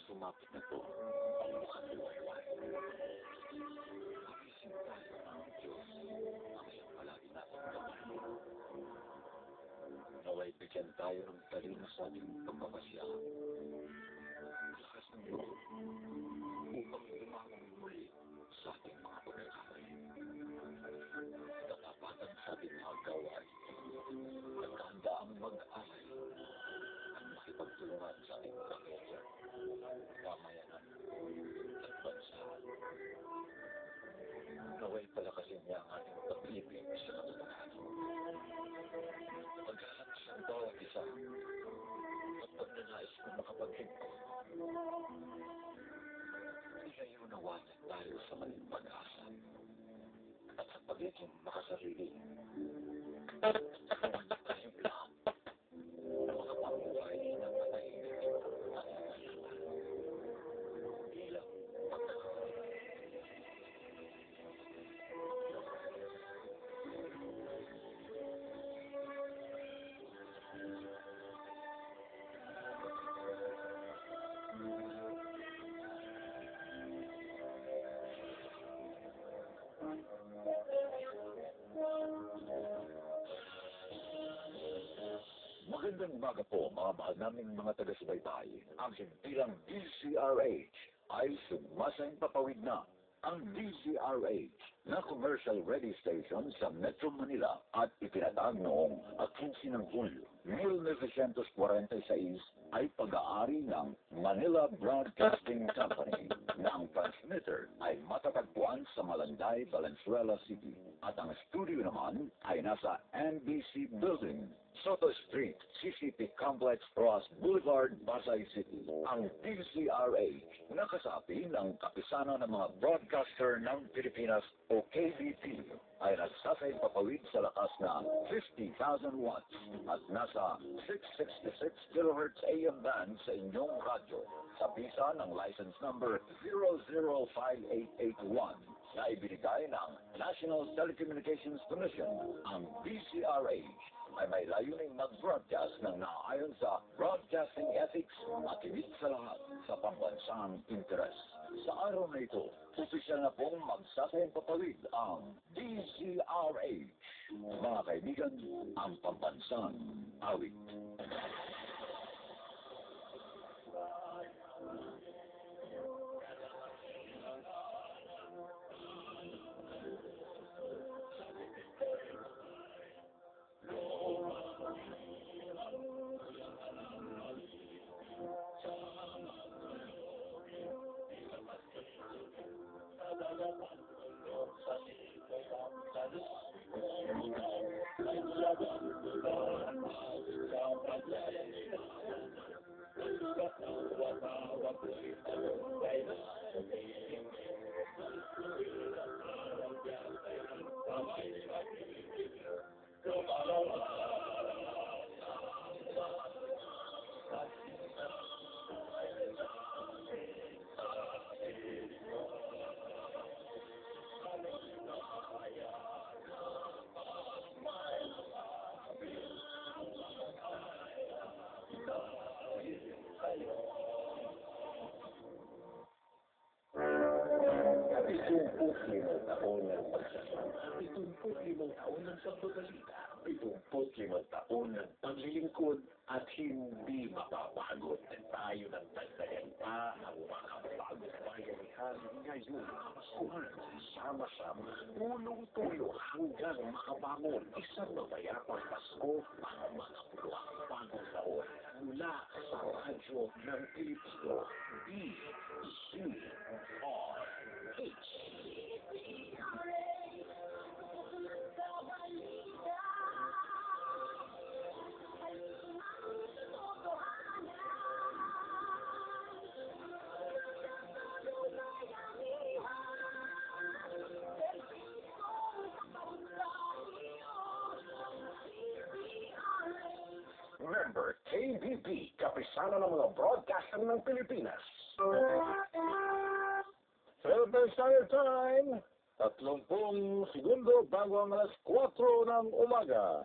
sumapit na to ang makaliwayway. Magising tayo ng Diyos ang siyang palagi natin kamay. Naway bigyan tayo ng talino sa ating pagpapasya. Lakas ng loob upang lumangang muli sa ating mga pagkakamali. Katapatan sa ating mga gawain. Nagkahandaang mag-alay at makipagtulungan sa ating pamilya, pamayanan at bansa. Naway palakasin niya ang ating pag-ibig sa katotohanan. Paghahanap sa bawat isa at pagnanais na makapaghintay. Ilayo nawa niya tayo sa maling pag-asa at sa pagiging makasarili. Tayong lahat na makapabuhay ng matahimik at masama. Bilang pagkakamali. Magandang umaga po mga mahal naming mga taga-subaybay. Ang himpilang DCRH ay sumasayang papawid na. Ang DCRH na commercial radio station sa Metro Manila at ipinatag noong 15 ng Hulyo 1946 ay pag-aari ng Manila Broadcasting Company na ang transmitter ay matatagpuan sa Malanday, Valenzuela City at ang studio naman ay nasa NBC Building, Soto Street, CCP Complex, Roas Boulevard, Pasay City. Ang DCRH nakasapi ng kapisanan ng mga broadcaster ng Pilipinas o KBP ay nagsasayang papawid sa lakas na 50,000 watts at nasa 666 kHz AM band sa inyong radyo sa bisa ng license number 005881 na ibinigay ng National Telecommunications Commission. Ang DCRH ay may layuning mag-broadcast ng naayon sa broadcasting ethics at higit sa lahat sa pambansang interes. Sa araw na ito, opisyal na pong magsasayang papawid ang DCRH. Mga kaibigan, ang pambansang awit. Limang taon ng pagbabalita, 75 taon ng paglilingkod at hindi mapapagod. Tayo ng tagtayan pa ang mga bagong bayanihan ngayon. Sama-sama, tulong-tulong hanggang makabangon isang mapayapang Pasko para mga puluang bagong taon. Mula sa radyo ng Pilipino, DCRH. Member KBP, kapisanan ng mga broadcaster ng Pilipinas. Philippine Standard Time, 30 segundo bago ang alas 4 ng umaga.